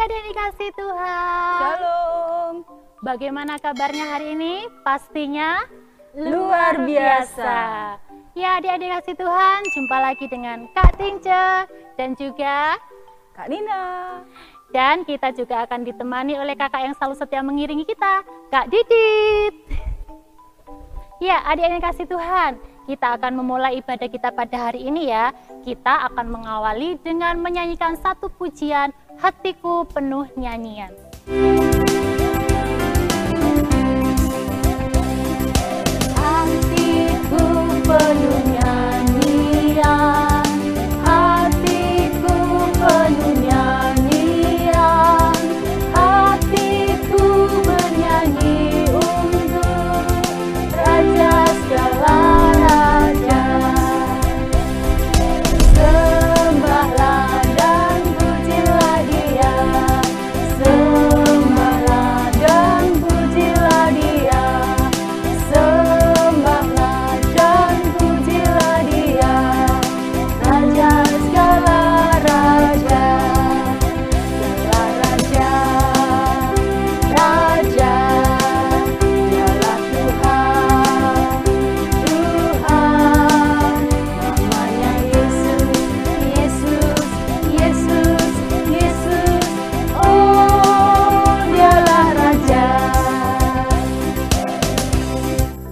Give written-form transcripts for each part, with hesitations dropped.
adik-adik yang dikasih Tuhan. Shalom. Bagaimana kabarnya hari ini? Pastinya Luar biasa. Ya adik-adik yang dikasih Tuhan, jumpa lagi dengan Kak Tince dan juga Kak Nina. Dan kita juga akan ditemani oleh kakak yang selalu setia mengiringi kita, Kak Didit. Ya adik-adik yang dikasih Tuhan, kita akan memulai ibadah kita pada hari ini ya. Kita akan mengawali dengan menyanyikan satu pujian, Hatiku Penuh Nyanyian. Hatiku penuh nyanyian, hatiku penuh nyanyian, hatiku bernyanyi untuk Raja segala raja. Sembahlah dan pujilah Dia, sembahlah dan pujilah Dia, sembahlah dan pujilah Dia, Raja segala raja, segala raja, raja, Dialah Tuhan, Tuhan, namanya Yesus, Yesus, Yesus, Yesus, oh Dialah Raja.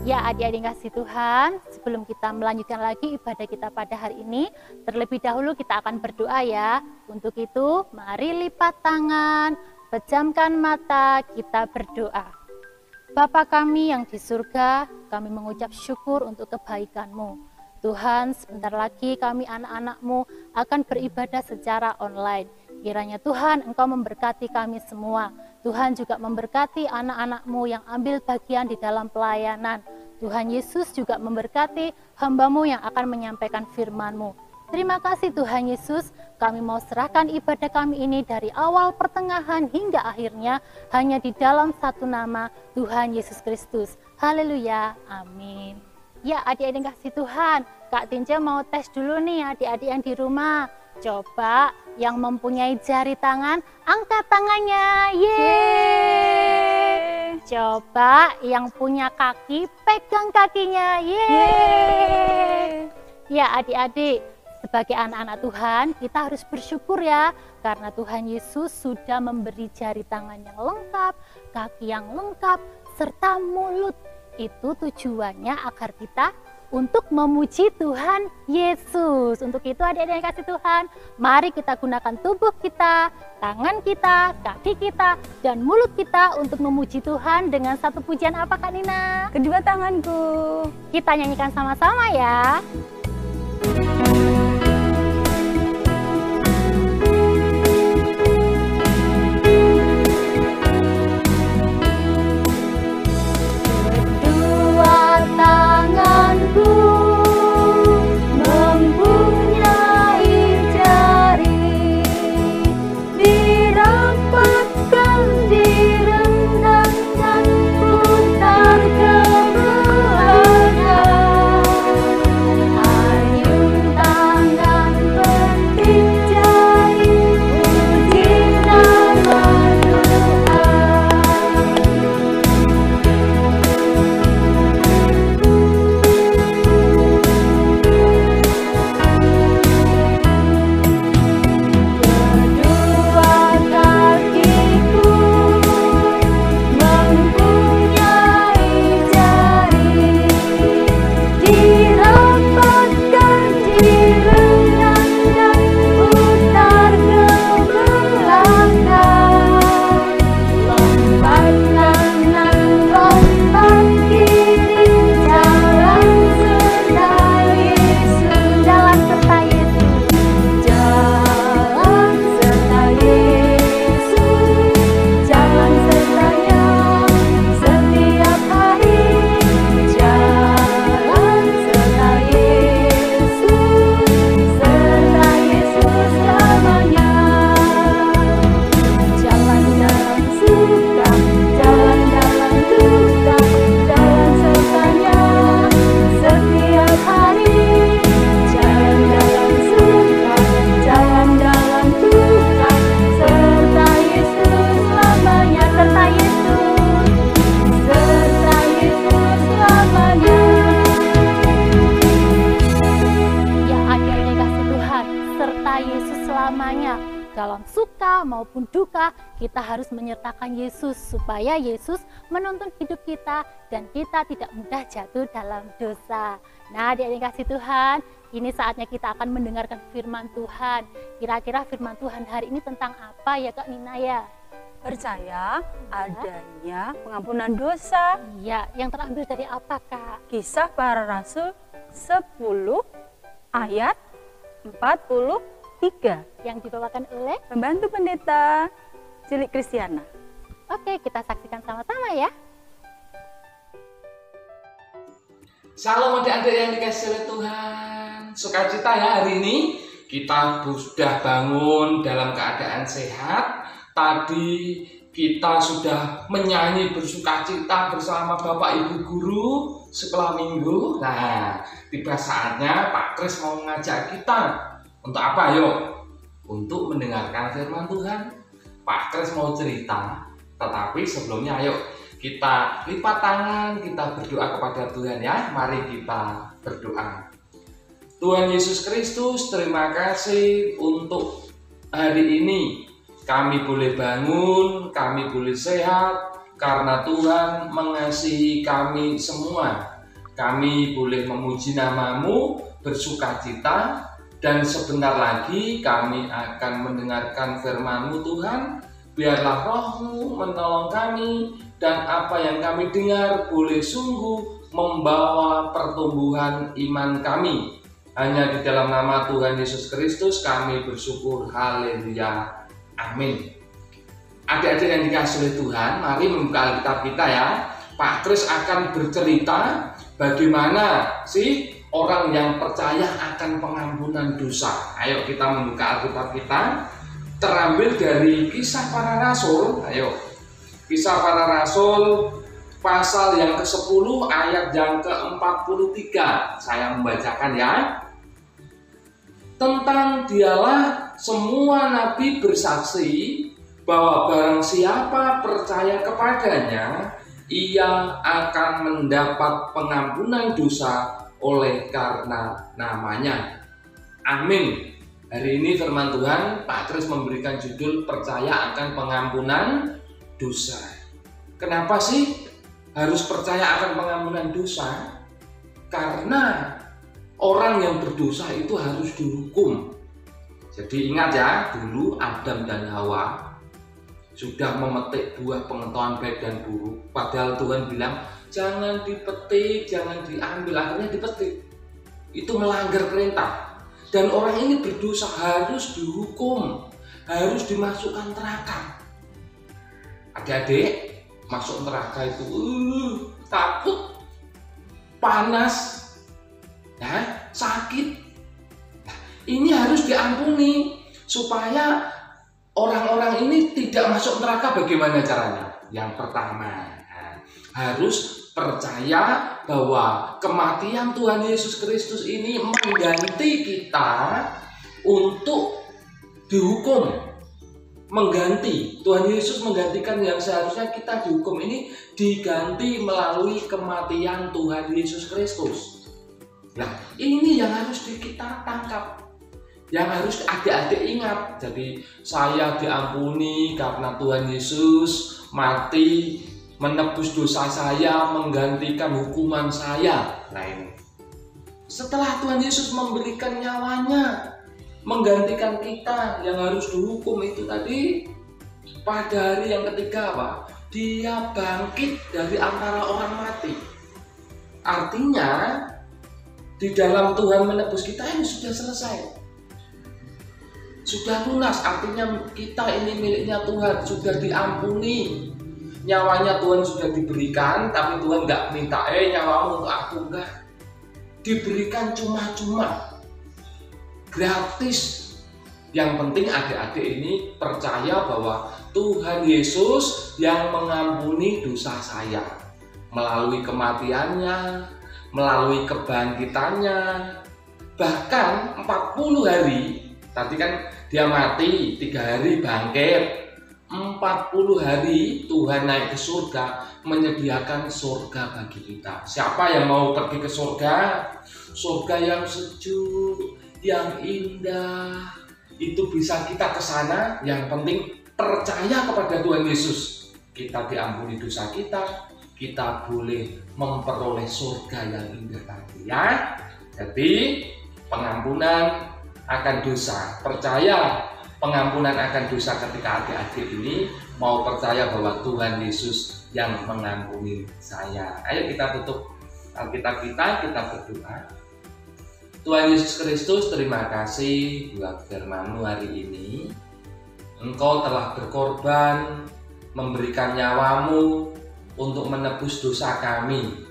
Ya adik-adik kasih Tuhan, sebelum kita melanjutkan lagi ibadah kita pada hari ini, terlebih dahulu kita akan berdoa ya. Untuk itu, mari lipat tangan, pejamkan mata, kita berdoa. Bapa kami yang di surga, kami mengucap syukur untuk kebaikan-Mu. Tuhan, sebentar lagi kami anak-anak-Mu akan beribadah secara online. Kiranya Tuhan Engkau memberkati kami semua. Tuhan juga memberkati anak-anak-Mu yang ambil bagian di dalam pelayanan. Tuhan Yesus juga memberkati hamba-Mu yang akan menyampaikan firman-Mu. Terima kasih Tuhan Yesus, kami mau serahkan ibadah kami ini dari awal, pertengahan, hingga akhirnya hanya di dalam satu nama, Tuhan Yesus Kristus. Haleluya, amin. Ya adik-adik yang kasih Tuhan, Kak Tince mau tes dulu nih adik-adik yang di rumah. Coba yang mempunyai jari tangan, angkat tangannya. Yeay. Coba yang punya kaki, pegang kakinya. Yeay. Ya adik-adik, sebagai anak-anak Tuhan, kita harus bersyukur ya. Karena Tuhan Yesus sudah memberi jari tangan yang lengkap, kaki yang lengkap, serta mulut. Itu tujuannya agar kita untuk memuji Tuhan Yesus. Untuk itu adik-adik yang kasih Tuhan, mari kita gunakan tubuh kita, tangan kita, kaki kita, dan mulut kita untuk memuji Tuhan dengan satu pujian apa Kak Nina? Kedua tanganku. Kita nyanyikan sama-sama ya. Tanganku mempunyai jari, dirapatkan, direndahkan, putar ke belakang. maupun duka, kita harus menyertakan Yesus supaya Yesus menuntun hidup kita dan kita tidak mudah jatuh dalam dosa. Nah, adik-adik kasih Tuhan, ini saatnya kita akan mendengarkan firman Tuhan. Kira-kira firman Tuhan hari ini tentang apa ya Kak Nina ya? Percaya adanya pengampunan dosa. Iya, yang terambil dari apa Kak? Kisah Para Rasul 10 ayat 43. Yang dibawakan oleh Pembantu Pendeta Cilik Kristiana. Oke, kita saksikan sama-sama ya. Salam adik-adik yang dikasihi oleh Tuhan. Sukacita ya hari ini. Kita sudah bangun dalam keadaan sehat. Tadi kita sudah menyanyi bersukacita bersama Bapak Ibu Guru sekolah minggu. Nah, tiba saatnya Pak Kris mau mengajak kita. Untuk apa yuk? Untuk mendengarkan firman Tuhan. Pak Kris mau cerita. Tetapi sebelumnya ayo kita lipat tangan, kita berdoa kepada Tuhan ya. Mari kita berdoa. Tuhan Yesus Kristus, terima kasih untuk hari ini. Kami boleh bangun, kami boleh sehat, karena Tuhan mengasihi kami semua. Kami boleh memuji nama-Mu, bersukacita, dan sebentar lagi kami akan mendengarkan firman-Mu Tuhan. Biarlah Roh-Mu menolong kami, dan apa yang kami dengar boleh sungguh membawa pertumbuhan iman kami. Hanya di dalam nama Tuhan Yesus Kristus kami bersyukur. Haleluya. Amin. Adik-adik yang dikasihi oleh Tuhan, mari membuka Alkitab kita ya. Pak Kris akan bercerita bagaimana sih orang yang percaya akan pengampunan dosa. Ayo kita membuka Alkitab kita. Terambil dari Kisah Para Rasul. Ayo. Kisah Para Rasul pasal yang ke-10 ayat yang ke-43. Saya membacakan ya. Tentang dialah semua nabi bersaksi bahwa barang siapa percaya kepadanya, ia akan mendapat pengampunan dosa oleh karena namanya. Amin. Hari ini firman Tuhan, Pak Kris memberikan judul percaya akan pengampunan dosa. Kenapa sih harus percaya akan pengampunan dosa? Karena orang yang berdosa itu harus dihukum. Jadi ingat ya, dulu Adam dan Hawa sudah memetik buah pengetahuan baik dan buruk. Padahal Tuhan bilang, jangan dipetik, jangan diambil. Akhirnya dipetik. Itu melanggar perintah. Dan orang ini berdosa harus dihukum, harus dimasukkan neraka. Adik-adik, masuk neraka itu takut, panas, ya, sakit. Nah, ini harus diampuni supaya orang-orang ini tidak masuk neraka. Bagaimana caranya? Yang pertama, harus percaya bahwa kematian Tuhan Yesus Kristus ini mengganti kita untuk dihukum. Mengganti, Tuhan Yesus menggantikan yang seharusnya kita dihukum ini diganti melalui kematian Tuhan Yesus Kristus. Nah, ini yang harus kita tangkap, yang harus adik-adik ingat. Jadi saya diampuni karena Tuhan Yesus mati menebus dosa saya, menggantikan hukuman saya. Nah ini, setelah Tuhan Yesus memberikan nyawanya, menggantikan kita yang harus dihukum itu tadi, pada hari yang ketiga apa? Dia bangkit dari antara orang mati. Artinya di dalam Tuhan menebus kita ini sudah selesai, sudah lunas. Artinya kita ini miliknya Tuhan, sudah diampuni. Nyawanya Tuhan sudah diberikan, tapi Tuhan nggak minta nyawamu untuk aku, enggak. Diberikan cuma-cuma, gratis. Yang penting adik-adik ini percaya bahwa Tuhan Yesus yang mengampuni dosa saya melalui kematiannya, melalui kebangkitannya. Bahkan 40 hari, tadi kan dia mati, 3 hari bangkit, 40 hari Tuhan naik ke surga, menyediakan surga bagi kita. Siapa yang mau pergi ke surga? Surga yang sejuk, yang indah. Itu bisa kita ke sana, yang penting percaya kepada Tuhan Yesus, kita diampuni dosa kita boleh memperoleh surga yang indah tadi ya. Jadi pengampunan akan dosa, percaya pengampunan akan dosa ketika adik-adik ini mau percaya bahwa Tuhan Yesus yang mengampuni saya. Ayo kita tutup Alkitab kita berdoa. Tuhan Yesus Kristus, terima kasih buat firman-Mu hari ini. Engkau telah berkorban, memberikan nyawa-Mu untuk menebus dosa kami,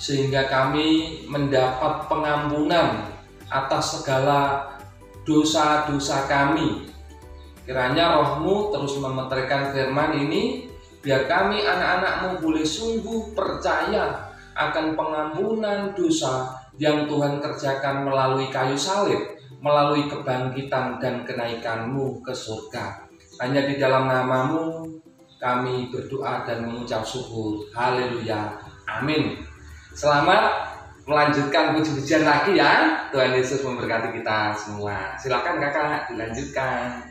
sehingga kami mendapat pengampunan atas segala dosa-dosa kami. Kiranya Roh-Mu terus memeteraikan firman ini, biar kami anak-anak-Mu boleh sungguh percaya akan pengampunan dosa yang Tuhan kerjakan melalui kayu salib, melalui kebangkitan dan kenaikan-Mu ke surga. Hanya di dalam nama-Mu kami berdoa dan mengucap syukur. Haleluya. Amin. Selamat melanjutkan puji-pujian lagi ya. Tuhan Yesus memberkati kita semua. Silakan kakak dilanjutkan.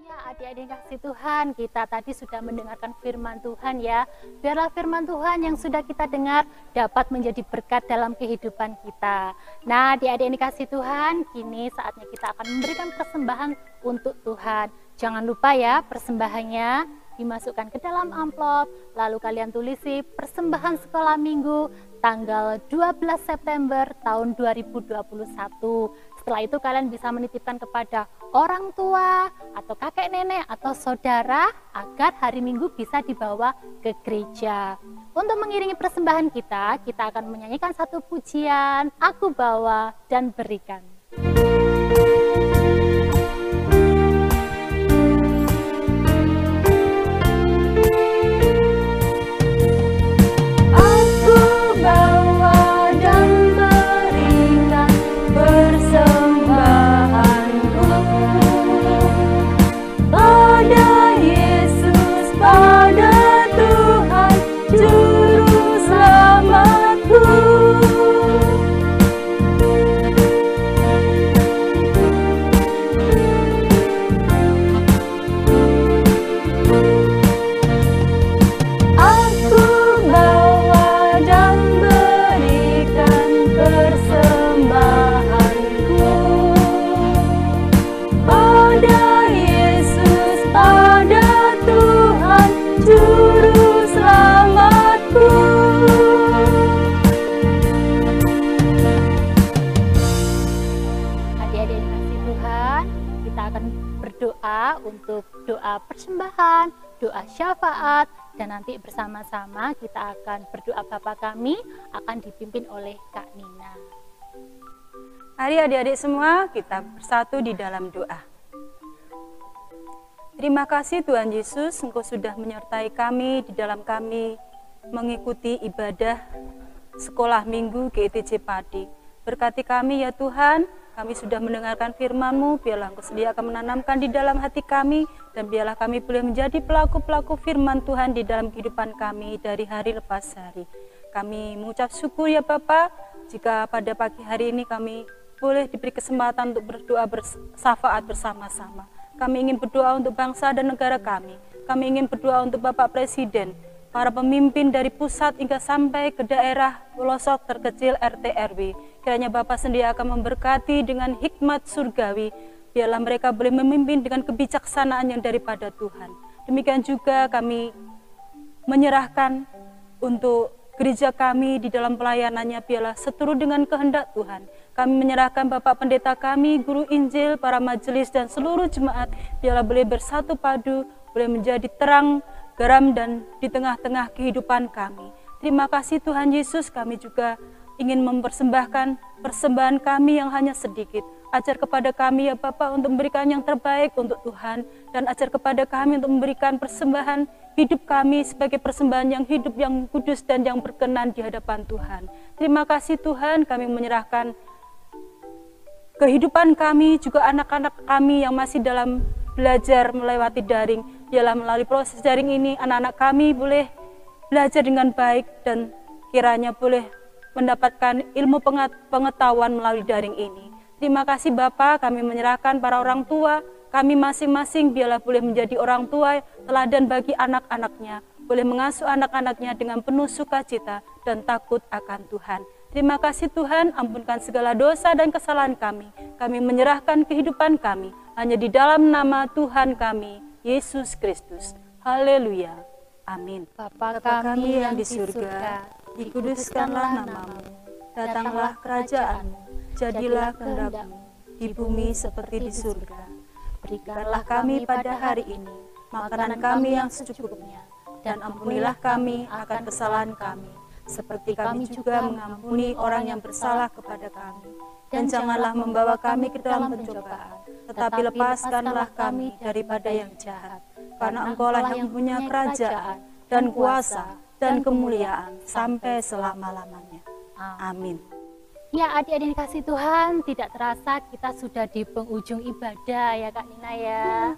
Ya, adik-adik kasih Tuhan, kita tadi sudah mendengarkan firman Tuhan ya. Biarlah firman Tuhan yang sudah kita dengar dapat menjadi berkat dalam kehidupan kita. Nah, adik-adik kasih Tuhan, kini saatnya kita akan memberikan persembahan untuk Tuhan. Jangan lupa ya, persembahannya dimasukkan ke dalam amplop, lalu kalian tulisi persembahan sekolah minggu tanggal 12 September tahun 2021. Setelah itu kalian bisa menitipkan kepada orang tua atau kakek nenek atau saudara agar hari Minggu bisa dibawa ke gereja. Untuk mengiringi persembahan kita akan menyanyikan satu pujian, Aku Bawa dan Berikan. Untuk doa persembahan, doa syafaat, dan nanti bersama-sama kita akan berdoa Bapa Kami akan dipimpin oleh Kak Nina. Mari adik-adik semua kita bersatu di dalam doa. Terima kasih Tuhan Yesus, Engkau sudah menyertai kami di dalam kami mengikuti ibadah sekolah minggu GITJ Padi. Berkati kami ya Tuhan, kami sudah mendengarkan firman-Mu, biarlah Engkau sediakan menanamkan di dalam hati kami, dan biarlah kami boleh menjadi pelaku-pelaku firman Tuhan di dalam kehidupan kami dari hari lepas hari. Kami mengucap syukur ya Bapa, jika pada pagi hari ini kami boleh diberi kesempatan untuk berdoa bersyafaat bersama-sama. Kami ingin berdoa untuk bangsa dan negara kami. Kami ingin berdoa untuk Bapak Presiden, para pemimpin dari pusat hingga sampai ke daerah pelosok terkecil RT RW. Kiranya Bapa sendiri akan memberkati dengan hikmat surgawi. Biarlah mereka boleh memimpin dengan kebijaksanaan yang daripada Tuhan. Demikian juga kami menyerahkan untuk gereja kami di dalam pelayanannya, biarlah seturut dengan kehendak Tuhan. Kami menyerahkan Bapak Pendeta kami, guru Injil, para majelis dan seluruh jemaat, biarlah boleh bersatu padu, boleh menjadi terang, garam dan di tengah-tengah kehidupan kami. Terima kasih Tuhan Yesus, kami juga ingin mempersembahkan persembahan kami yang hanya sedikit. Ajar kepada kami ya Bapak untuk memberikan yang terbaik untuk Tuhan, dan ajar kepada kami untuk memberikan persembahan hidup kami sebagai persembahan yang hidup, yang kudus dan yang berkenan di hadapan Tuhan. Terima kasih Tuhan, kami menyerahkan kehidupan kami, juga anak-anak kami yang masih dalam belajar melewati daring. Biarlah melalui proses daring ini anak-anak kami boleh belajar dengan baik dan kiranya boleh mendapatkan ilmu pengetahuan melalui daring ini. Terima kasih Bapa, kami menyerahkan para orang tua, Kami masing-masing biarlah boleh menjadi orang tua teladan bagi anak-anaknya, boleh mengasuh anak-anaknya dengan penuh sukacita dan takut akan Tuhan. Terima kasih Tuhan, ampunkan segala dosa dan kesalahan kami. Kami menyerahkan kehidupan kami hanya di dalam nama Tuhan kami, Yesus Kristus. Haleluya. Amin. Bapa kami yang di surga, dikuduskanlah namamu. Datanglah kerajaanmu, jadilah kehendak-Mu di bumi seperti di surga. Berikanlah kami pada hari ini makanan kami yang secukupnya, dan ampunilah kami akan kesalahan kami, seperti kami juga mengampuni orang yang bersalah kepada kami. Dan janganlah membawa kami ke dalam pencobaan, tetapi lepaskanlah kami daripada yang jahat. Karena Engkau-lah yang punya kerajaan, dan kuasa, dan kemuliaan, sampai selama-lamanya. Amin. Ya adik-adik dikasih Tuhan, tidak terasa kita sudah di penghujung ibadah ya Kak Nina ya.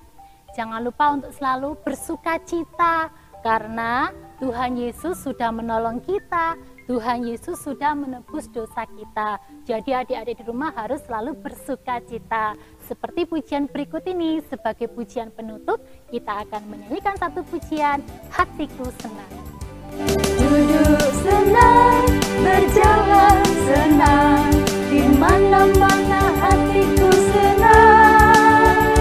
Jangan lupa untuk selalu bersuka cita, karena Tuhan Yesus sudah menolong kita, Tuhan Yesus sudah menebus dosa kita. Jadi adik-adik di rumah harus selalu bersuka cita. Seperti pujian berikut ini, sebagai pujian penutup, kita akan menyanyikan satu pujian, Hatiku Senang. Duduk senang, berjalan senang, di mana-mana hatiku senang.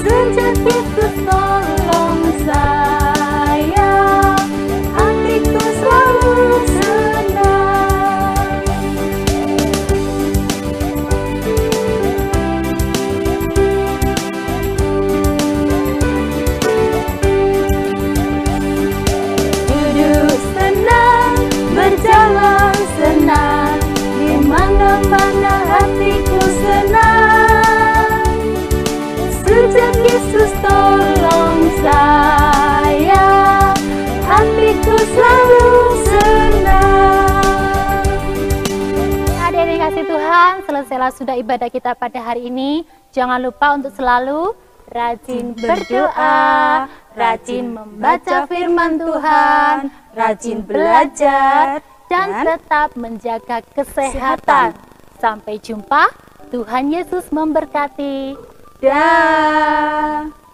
Sejak Yesus tolong saya, hatiku selalu senang. Duduk senang, berjalan senang, di mana-mana hatiku senang. Sejak Yesus tolong saya, hatiku selalu senang. Adik-adik kasih Tuhan, selesailah sudah ibadah kita pada hari ini. Jangan lupa untuk selalu rajin berdoa, rajin membaca firman Tuhan, rajin belajar, dan tetap menjaga kesehatan. Sampai jumpa, Tuhan Yesus memberkati. Dah.